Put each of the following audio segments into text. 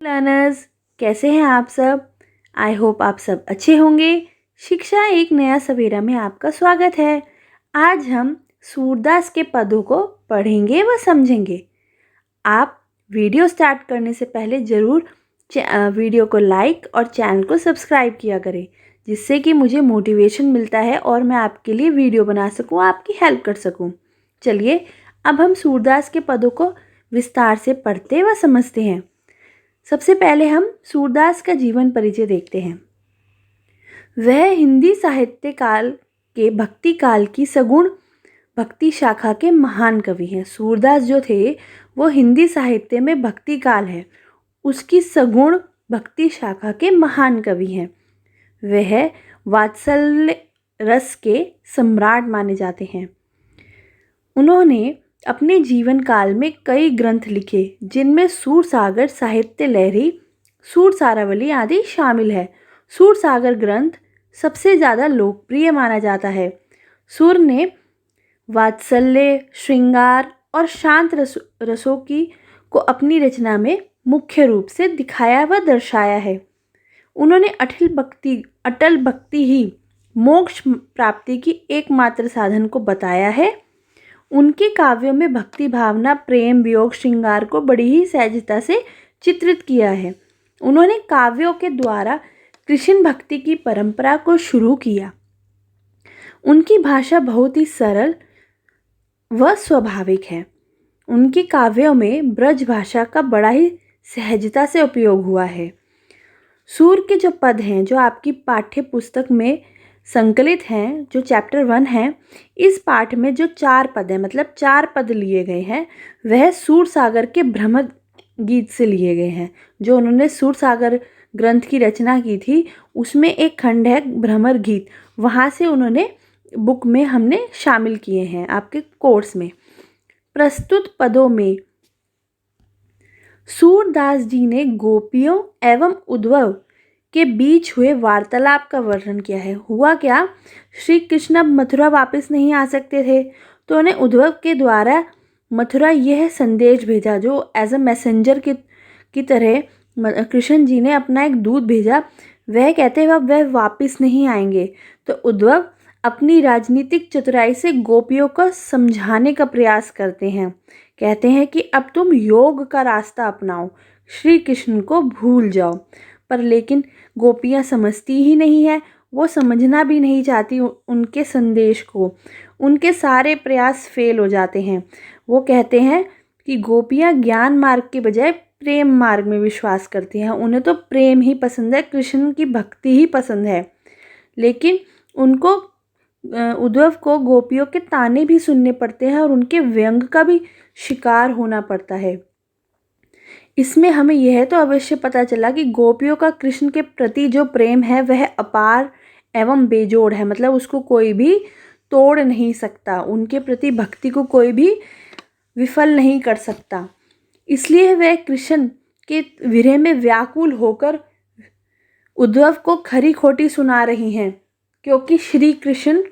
Learners, कैसे हैं आप सब। आई होप आप सब अच्छे होंगे। शिक्षा एक नया सवेरा में आपका स्वागत है। आज हम सूरदास के पदों को पढ़ेंगे व समझेंगे। आप वीडियो स्टार्ट करने से पहले ज़रूर वीडियो को लाइक और चैनल को सब्सक्राइब किया करें, जिससे कि मुझे मोटिवेशन मिलता है और मैं आपके लिए वीडियो बना सकूं, आपकी हेल्प कर सकूं। चलिए अब हम सूरदास के पदों को विस्तार से पढ़ते व समझते हैं। सबसे पहले हम सूरदास का जीवन परिचय देखते हैं। वह हिंदी साहित्य काल के भक्ति काल की सगुण भक्ति शाखा के महान कवि हैं। सूरदास जो थे वो हिंदी साहित्य में भक्ति काल है, उसकी सगुण भक्ति शाखा के महान कवि हैं। वह वात्सल्य रस के सम्राट माने जाते हैं। उन्होंने अपने जीवन काल में कई ग्रंथ लिखे, जिनमें सूरसागर साहित्य लहरी, सूरसारावली आदि शामिल है। सूरसागर ग्रंथ सबसे ज़्यादा लोकप्रिय माना जाता है। सूर ने वात्सल्य, श्रृंगार और शांत रसों की को अपनी रचना में मुख्य रूप से दिखाया व दर्शाया है। उन्होंने अटल भक्ति ही मोक्ष प्राप्ति की एकमात्र साधन को बताया है। उनके काव्यों में भक्ति भावना, प्रेम, वियोग, श्रृंगार को बड़ी ही सहजता से चित्रित किया है। उन्होंने काव्यों के द्वारा कृष्ण भक्ति की परंपरा को शुरू किया। उनकी भाषा बहुत ही सरल व स्वाभाविक है। उनके काव्यों में ब्रज भाषा का बड़ा ही सहजता से उपयोग हुआ है। सूर के जो पद हैं, जो आपकी पाठ्य पुस्तक में संकलित हैं, जो चैप्टर 1 है, इस पाठ में जो 4 पद हैं, मतलब 4 पद लिए गए हैं, वह सूरसागर के भ्रमर गीत से लिए गए हैं। जो उन्होंने सूरसागर ग्रंथ की रचना की थी, उसमें एक खंड है भ्रमर गीत, वहाँ से उन्होंने बुक में हमने शामिल किए हैं आपके कोर्स में। प्रस्तुत पदों में सूरदास जी ने गोपियों एवं उद्धव के बीच हुए वार्तालाप का वर्णन किया है। हुआ क्या, श्री कृष्ण अब मथुरा वापस नहीं आ सकते थे, तो उन्हें उद्धव के द्वारा मथुरा यह संदेश भेजा, जो एज अ मैसेंजर की तरह कृष्ण जी ने अपना एक दूत भेजा। वह कहते हैं वह वापस नहीं आएंगे, तो उद्धव अपनी राजनीतिक चतुराई से गोपियों को समझाने का प्रयास करते हैं। कहते हैं कि अब तुम योग का रास्ता अपनाओ, श्री कृष्ण को भूल जाओ। पर लेकिन गोपियाँ समझती ही नहीं है, वो समझना भी नहीं चाहती उनके संदेश को। उनके सारे प्रयास फेल हो जाते हैं। वो कहते हैं कि गोपियाँ ज्ञान मार्ग के बजाय प्रेम मार्ग में विश्वास करती हैं। उन्हें तो प्रेम ही पसंद है, कृष्ण की भक्ति ही पसंद है। लेकिन उनको उद्धव को गोपियों के ताने भी सुनने पड़ते हैं और उनके व्यंग का भी शिकार होना पड़ता है। इसमें हमें यह तो अवश्य पता चला कि गोपियों का कृष्ण के प्रति जो प्रेम है वह अपार एवं बेजोड़ है, मतलब उसको कोई भी तोड़ नहीं सकता, उनके प्रति भक्ति को कोई भी विफल नहीं कर सकता। इसलिए वह कृष्ण के विरह में व्याकुल होकर उद्धव को खरी खोटी सुना रही हैं, क्योंकि श्री कृष्ण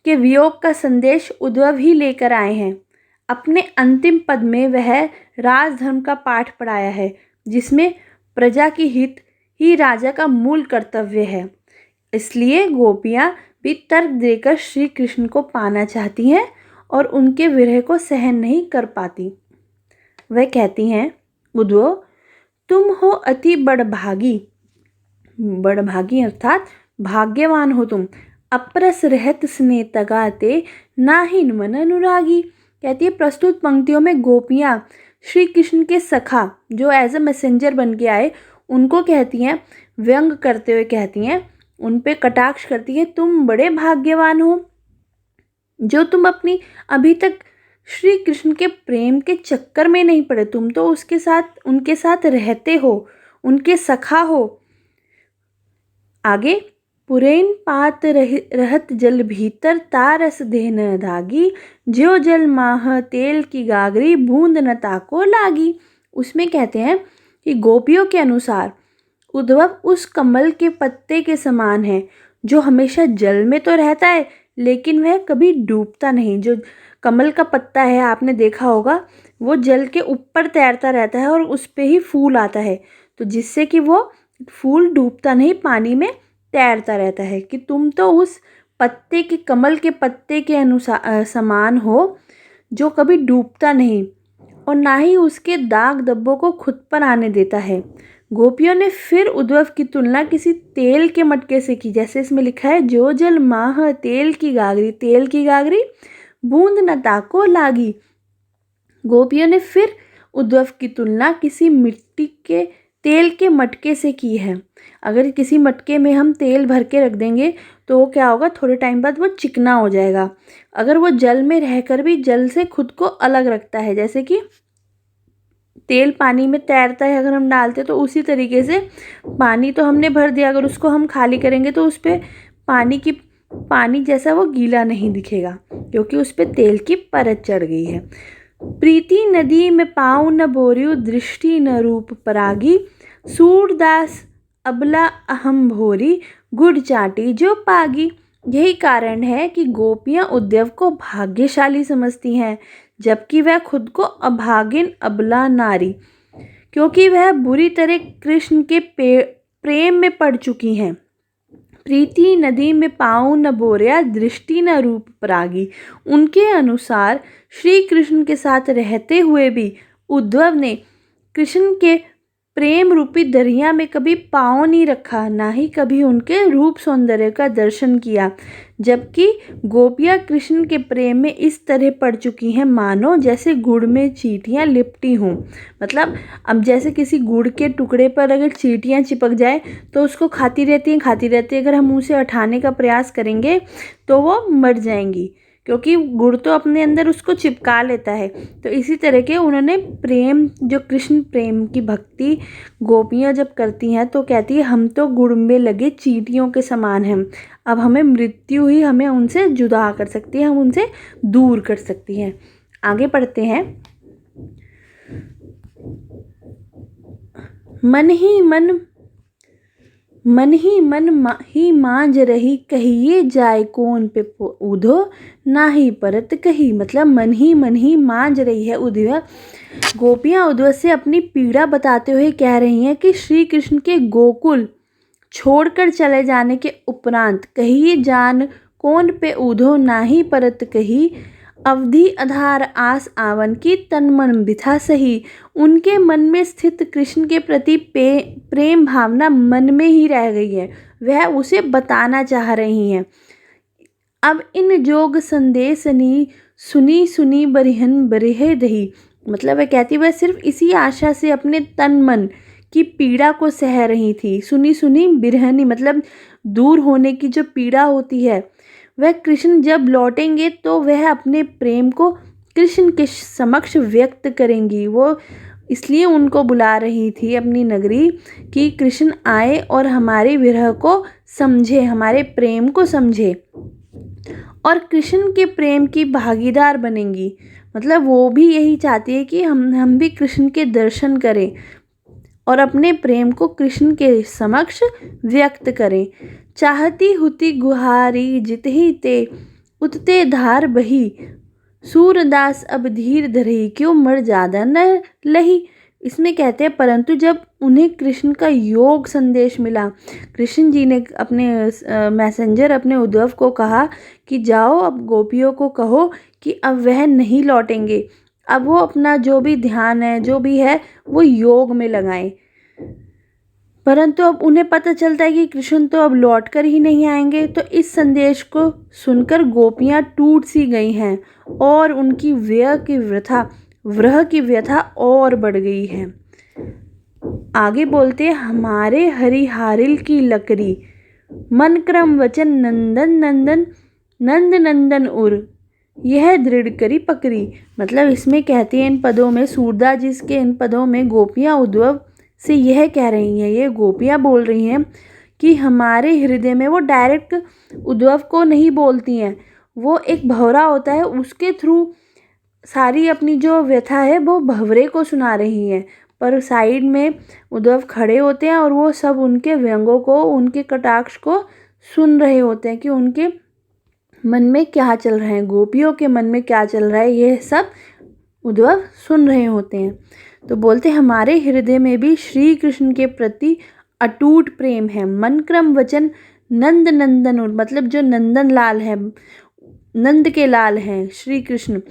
के वियोग का संदेश उद्धव ही लेकर आए हैं। अपने अंतिम पद में वह राजधर्म का पाठ पढ़ाया है, जिसमें प्रजा की हित ही राजा का मूल कर्तव्य है। इसलिए गोपियाँ भी तर्क देकर श्री कृष्ण को पाना चाहती हैं और उनके विरह को सहन नहीं कर पाती। वह कहती हैं, उद्धव तुम हो अति बड़भागी, बड़भागी अर्थात भाग्यवान हो तुम, अपरस रहत स्नेह तगाते नाहिन मन अनुरागी। कहती है प्रस्तुत पंक्तियों में गोपियाँ श्री कृष्ण के सखा जो एज अ मैसेंजर बन के आए, उनको कहती हैं, व्यंग करते हुए कहती हैं, उन पे कटाक्ष करती है, तुम बड़े भाग्यवान हो जो तुम अपनी अभी तक श्री कृष्ण के प्रेम के चक्कर में नहीं पड़े, तुम तो उनके साथ रहते हो, उनके सखा हो। आगे, पुरैन पात रहत जल भीतर तारस देह न धागी, ज्यो जल माह तेल की गागरी बूंद न ताको लागी। उसमें कहते हैं कि गोपियों के अनुसार उद्धव उस कमल के पत्ते के समान है, जो हमेशा जल में तो रहता है लेकिन वह कभी डूबता नहीं। जो कमल का पत्ता है, आपने देखा होगा, वो जल के ऊपर तैरता रहता है और उस पे ही फूल आता है, तो जिससे कि वो फूल डूबता नहीं, पानी में तैरता रहता है। कि तुम तो उस पत्ते के, कमल के पत्ते के अनुसार समान हो, जो कभी डूबता नहीं और ना ही उसके दाग धब्बों को खुद पर आने देता है। गोपियों ने फिर उद्धव की तुलना किसी तेल के मटके से की। जैसे इसमें लिखा है, जो जल माह तेल की गागरी, तेल की गागरी बूंद न ताको लागी। गोपियों ने फिर उद्धव की तुलना किसी मिट्टी के तेल के मटके से की है। अगर किसी मटके में हम तेल भर के रख देंगे तो वो क्या होगा, थोड़े टाइम बाद वो चिकना हो जाएगा। अगर वो जल में रहकर भी जल से खुद को अलग रखता है, जैसे कि तेल पानी में तैरता है, अगर हम डालते तो उसी तरीके से पानी तो हमने भर दिया, अगर उसको हम खाली करेंगे तो उस पर पानी जैसा वो गीला नहीं दिखेगा, क्योंकि उस पर तेल की परत चढ़ गई है। प्रीति नदी में पाँव न बोरियो, दृष्टि न रूप परागी, सूरदास अबला अहम भोरी, गुड़ चाटी जो पागी। यही कारण है कि गोपियाँ उद्धव को भाग्यशाली समझती हैं, जबकि वह खुद को अभागिन अबला नारी, क्योंकि वह बुरी तरह कृष्ण के प्रेम में पड़ चुकी हैं। प्रीति नदी में पाँव न बोरिया, दृष्टि न रूप परागी। उनके अनुसार श्री कृष्ण के साथ रहते हुए भी उद्धव ने कृष्ण के प्रेम रूपी दरिया में कभी पाँव नहीं रखा, ना ही कभी उनके रूप सौंदर्य का दर्शन किया। जबकि गोपियाँ कृष्ण के प्रेम में इस तरह पड़ चुकी हैं मानो जैसे गुड़ में चींटियाँ लिपटी हों। मतलब अब जैसे किसी गुड़ के टुकड़े पर अगर चींटियाँ चिपक जाए तो उसको खाती रहती हैं, अगर हम उसे उठाने का प्रयास करेंगे तो वो मर जाएंगी, क्योंकि गुड़ तो अपने अंदर उसको चिपका लेता है। तो इसी तरह के उन्होंने प्रेम, जो कृष्ण प्रेम की भक्ति गोपियाँ जब करती हैं तो कहती है, हम तो गुड़ में लगे चींटियों के समान हैं, अब हमें मृत्यु ही हमें उनसे जुदा कर सकती है, हम उनसे दूर कर सकती हैं। आगे पढ़ते हैं। मन ही मन ही मांझ रही, कहिए जाए कौन पे उधो, ना ही परत कही। मतलब मन ही मांझ रही है उद्धव। गोपियाँ उद्धव से अपनी पीड़ा बताते हुए कह रही हैं कि श्री कृष्ण के गोकुल छोड़कर चले जाने के उपरांत कहिए जान कौन पे उधो, ना ही परत कही। अवधि आधार आस आवन की तन मन बिथा सही। उनके मन में स्थित कृष्ण के प्रति प्रेम भावना मन में ही रह गई है, वह उसे बताना चाह रही हैं। अब इन जोग संदेशनी सुनी सुनी बरिहन बरिहे दही। मतलब वह कहती, वह सिर्फ इसी आशा से अपने तन मन की पीड़ा को सह रही थी। सुनी सुनी बिरहनी मतलब दूर होने की जो पीड़ा होती है, वह कृष्ण जब लौटेंगे तो वह अपने प्रेम को कृष्ण के समक्ष व्यक्त करेंगी। वो इसलिए उनको बुला रही थी अपनी नगरी कि कृष्ण आए और हमारे विरह को समझे, हमारे प्रेम को समझे और कृष्ण के प्रेम की भागीदार बनेंगी। मतलब वो भी यही चाहती है कि हम भी कृष्ण के दर्शन करें और अपने प्रेम को कृष्ण के समक्ष व्यक्त करें। चाहती हुती गुहारी जितही ते, उतते धार बही, सूरदास अब धीर धरही, क्यों मर ज्यादा न लही। इसमें कहते हैं, परंतु जब उन्हें कृष्ण का योग संदेश मिला, कृष्ण जी ने अपने मैसेंजर अपने उद्धव को कहा कि जाओ अब गोपियों को कहो कि अब वह नहीं लौटेंगे, अब वो अपना जो भी ध्यान है, जो भी है, वो योग में लगाएं। परंतु अब उन्हें पता चलता है कि कृष्ण तो अब लौट कर ही नहीं आएंगे। तो इस संदेश को सुनकर गोपियाँ टूट सी गई हैं और उनकी विरह की व्यथा और बढ़ गई है। आगे बोलते हैं, हमारे हरिहारिल की लकड़ी, मन क्रम वचन नंदन नंदन, नंद नंदन उर, यह दृढ़ करी पकड़ी। मतलब इसमें कहते हैं इन पदों में, सूरदास जी के इन पदों में गोपियाँ उद्धव से यह कह रही हैं, ये गोपियाँ बोल रही हैं कि हमारे हृदय में, वो डायरेक्ट उद्धव को नहीं बोलती हैं, वो एक भंवरा होता है उसके थ्रू सारी अपनी जो व्यथा है वो भंवरे को सुना रही हैं। पर साइड में उद्धव खड़े होते हैं और वो सब उनके व्यंगों को, उनके कटाक्ष को सुन रहे होते हैं कि उनके मन में क्या चल रहा है, गोपियों के मन में क्या चल रहा है, ये सब उद्धव सुन रहे होते हैं। तो बोलते हमारे हृदय में भी श्री कृष्ण के प्रति अटूट प्रेम है। मन क्रम वचन नंद नंदन, मतलब जो नंदन लाल है, नंद के लाल हैं श्री कृष्ण,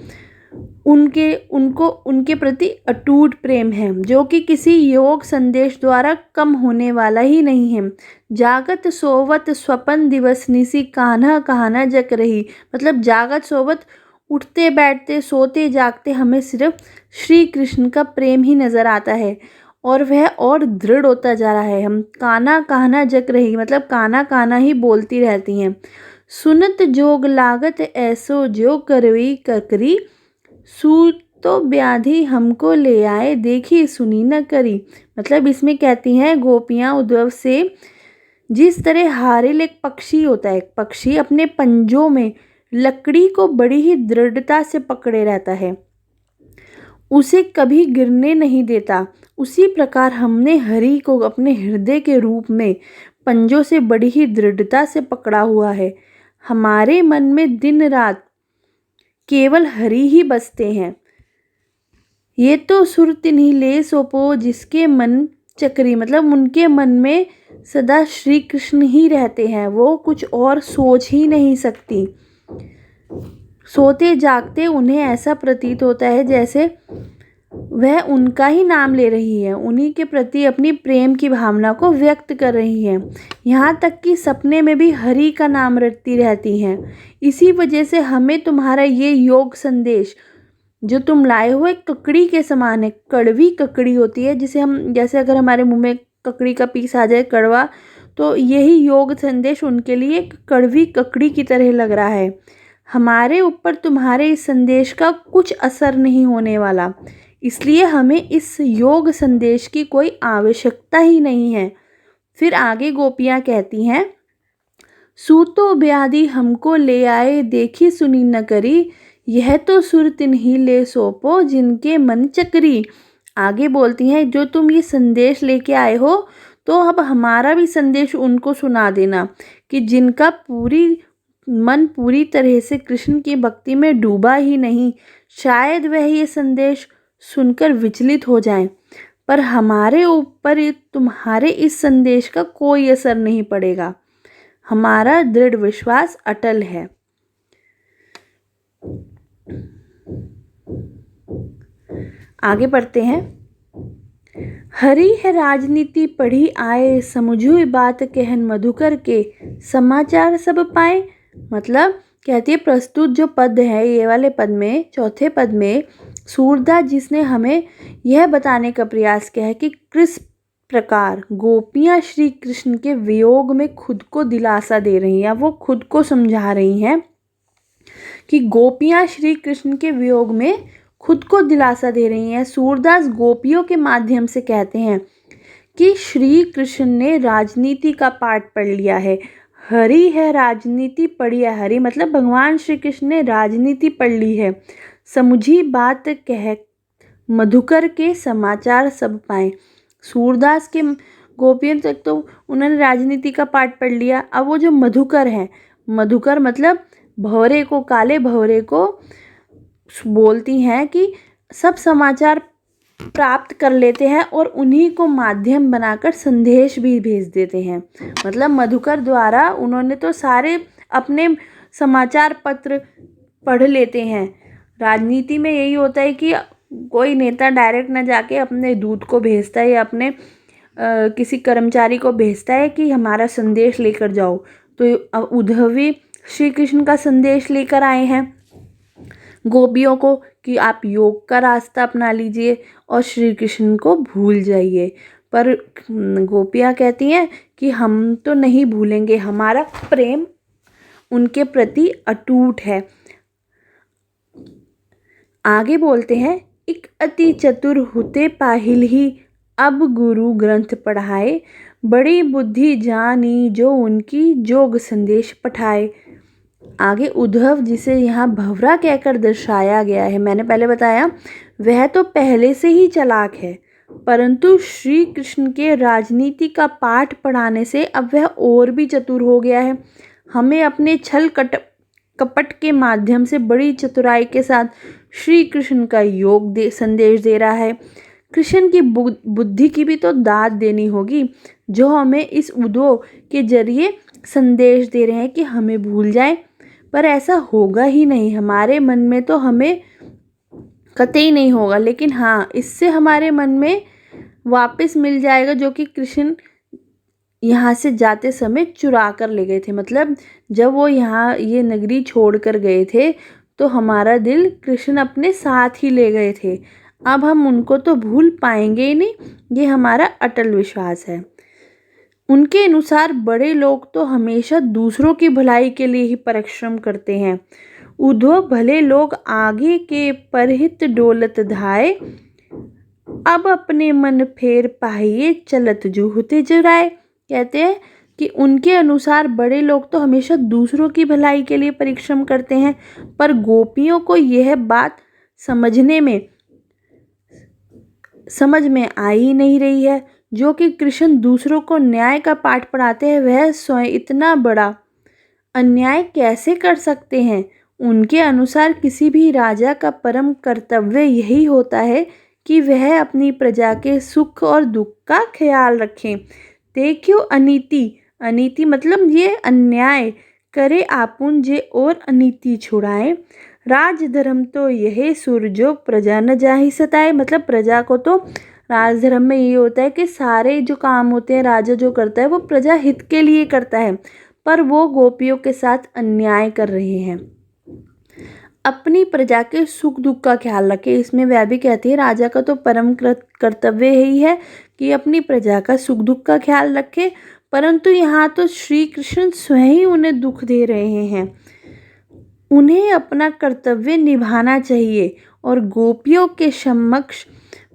उनके प्रति अटूट प्रेम है, जो कि किसी योग संदेश द्वारा कम होने वाला ही नहीं है। जागत सोवत स्वपन दिवस निसी कान्हा कहाना जग रही, मतलब जागत सोवत, उठते बैठते सोते जागते हमें सिर्फ श्री कृष्ण का प्रेम ही नज़र आता है, और वह और दृढ़ होता जा रहा है। हम काना कहना जग रही, मतलब काना काना ही बोलती रहती हैं। सुनत जोग लागत ऐसो जो करवी ककरी, सू तो व्याधि हमको ले आए देखी सुनी न करी। मतलब इसमें कहती हैं गोपियाँ उद्धव से, जिस तरह हारिल एक पक्षी होता है, एक पक्षी अपने पंजों में लकड़ी को बड़ी ही दृढ़ता से पकड़े रहता है, उसे कभी गिरने नहीं देता, उसी प्रकार हमने हरि को अपने हृदय के रूप में पंजों से बड़ी ही दृढ़ता से पकड़ा हुआ है। हमारे मन में दिन रात केवल हरि ही बसते हैं। ये तो सुर तिन्ही ले सोपो जिसके मन चक्री, मतलब उनके मन में सदा श्री कृष्ण ही रहते हैं, वो कुछ और सोच ही नहीं सकती। सोते जागते उन्हें ऐसा प्रतीत होता है जैसे वह उनका ही नाम ले रही है, उन्हीं के प्रति अपनी प्रेम की भावना को व्यक्त कर रही है। यहाँ तक कि सपने में भी हरि का नाम रटती रहती हैं। इसी वजह से हमें तुम्हारा ये योग संदेश जो तुम लाए हो एक ककड़ी के समान है। कड़वी ककड़ी होती है, जिसे हम, जैसे अगर हमारे मुंह में ककड़ी का पीस आ जाए कड़वा, तो यही योग संदेश उनके लिए एक कड़वी ककड़ी की तरह लग रहा है। हमारे ऊपर तुम्हारे इस संदेश का कुछ असर नहीं होने वाला, इसलिए हमें इस योग संदेश की कोई आवश्यकता ही नहीं है। फिर आगे गोपियाँ कहती हैं, सूतो ब्याधि हमको ले आए देखी सुनी न करी, यह तो सुर तिन्ही ले सोपो जिनके मन चकरी। आगे बोलती हैं, जो तुम ये संदेश लेके आए हो, तो अब हमारा भी संदेश उनको सुना देना कि जिनका मन पूरी तरह से कृष्ण की भक्ति में डूबा ही नहीं, शायद वह ये संदेश सुनकर विचलित हो जाएं, पर हमारे ऊपर तुम्हारे इस संदेश का कोई असर नहीं पड़ेगा। हमारा दृढ़ विश्वास अटल है। आगे बढ़ते हैं। हरि है राजनीति पढ़ी आए, समझुई बात कहन मधुकर के, समाचार सब पाए। मतलब कहती है, प्रस्तुत जो पद है, ये वाले पद में, चौथे पद में सूरदास जिसने हमें यह बताने का प्रयास किया है कि किस प्रकार गोपियाँ श्री कृष्ण के वियोग में खुद को दिलासा दे रही हैं, वो खुद को समझा रही हैं कि गोपियाँ श्री कृष्ण के वियोग में खुद को दिलासा दे रही हैं। सूरदास गोपियों के माध्यम से कहते हैं कि श्री कृष्ण ने राजनीति का पाठ पढ़ लिया है। हरि है राजनीति पढ़ी है, हरि मतलब भगवान श्री कृष्ण ने राजनीति पढ़ ली है। समझी बात कह मधुकर के समाचार सब पाए। सूरदास के गोपियों तक तो उन्होंने राजनीति का पाठ पढ़ लिया। अब वो जो मधुकर है, मधुकर मतलब भंवरे को, काले भंवरे को बोलती हैं कि सब समाचार प्राप्त कर लेते हैं और उन्हीं को माध्यम बनाकर संदेश भी भेज देते हैं। मतलब मधुकर द्वारा उन्होंने तो सारे अपने समाचार पत्र पढ़ लेते हैं। राजनीति में यही होता है कि कोई नेता डायरेक्ट ना जाके अपने दूत को भेजता है या अपने किसी कर्मचारी को भेजता है कि हमारा संदेश लेकर जाओ। तो अब उद्धव भी श्री कृष्ण का संदेश लेकर आए हैं गोपियों को कि आप योग का रास्ता अपना लीजिए और श्री कृष्ण को भूल जाइए। पर गोपियाँ कहती हैं कि हम तो नहीं भूलेंगे, हमारा प्रेम उनके प्रति अटूट है। आगे बोलते हैं, एक अति चतुर हुते पाहिल ही, अब गुरु ग्रंथ पढ़ाए, बड़ी बुद्धि जानी जो उनकी जोग संदेश पठाए। आगे उद्धव जिसे यहाँ भंवरा कहकर दर्शाया गया है, मैंने पहले बताया वह तो पहले से ही चालाक है, परंतु श्री कृष्ण के राजनीति का पाठ पढ़ाने से अब वह और भी चतुर हो गया है। हमें अपने छल कपट के माध्यम से बड़ी चतुराई के साथ श्री कृष्ण का संदेश दे रहा है। कृष्ण की बुद्धि की भी तो दाद देनी होगी, जो हमें इस उद्धव के जरिए संदेश दे रहे हैं कि हमें भूल जाए। पर ऐसा होगा ही नहीं, हमारे मन में तो हमें कतई नहीं होगा, लेकिन हाँ, इससे हमारे मन में वापस मिल जाएगा जो कि कृष्ण यहाँ से जाते समय चुरा कर ले गए थे। मतलब जब वो यहाँ ये नगरी छोड़ कर गए थे तो हमारा दिल कृष्ण अपने साथ ही ले गए थे। अब हम उनको तो भूल पाएंगे ही नहीं, ये हमारा अटल विश्वास है। उनके अनुसार बड़े लोग तो हमेशा दूसरों की भलाई के लिए ही परिश्रम करते हैं। उद्धव भले लोग आगे के परहित डोलत धाय, अब अपने मन फेर पाहिए चलत जूहते जुराए। कहते हैं कि उनके अनुसार बड़े लोग तो हमेशा दूसरों की भलाई के लिए परिश्रम करते हैं, पर गोपियों को यह बात समझ में आ ही नहीं रही है। जो कि कृष्ण दूसरों को न्याय का पाठ पढ़ाते हैं, वह स्वयं इतना बड़ा अन्याय कैसे कर सकते हैं। उनके अनुसार किसी भी राजा का परम कर्तव्य यही होता है कि वह अपनी प्रजा के सुख और दुख का ख्याल रखें। देखियो अनीति मतलब ये अन्याय करे आपुन जे और अनीति छुड़ाए। राजधर्म तो यही सुर जो प्रजा न जाहि सताए। मतलब प्रजा को तो राजधर्म में ये होता है कि सारे जो काम होते हैं राजा जो करता है वो प्रजा हित के लिए करता है, पर वो गोपियों के साथ अन्याय कर रहे हैं। अपनी प्रजा के सुख दुख का ख्याल रखे, इसमें वह भी कहती है राजा का तो परम कर्तव्य यही है कि अपनी प्रजा का सुख दुख का ख्याल रखे, परंतु यहाँ तो श्री कृष्ण स्वयं ही उन्हें दुख दे रहे हैं। उन्हें अपना कर्तव्य निभाना चाहिए और गोपियों के समक्ष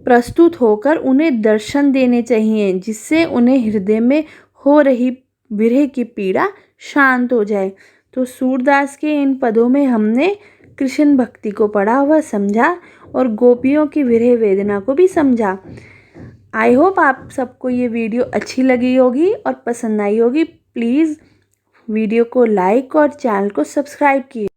प्रस्तुत होकर उन्हें दर्शन देने चाहिए, जिससे उन्हें हृदय में हो रही विरह की पीड़ा शांत हो जाए। तो सूरदास के इन पदों में हमने कृष्ण भक्ति को पढ़ा हुआ समझा और गोपियों की विरह वेदना को भी समझा। आई होप आप सबको ये वीडियो अच्छी लगी होगी और पसंद आई होगी। प्लीज़ वीडियो को लाइक और चैनल को सब्सक्राइब कीजिए।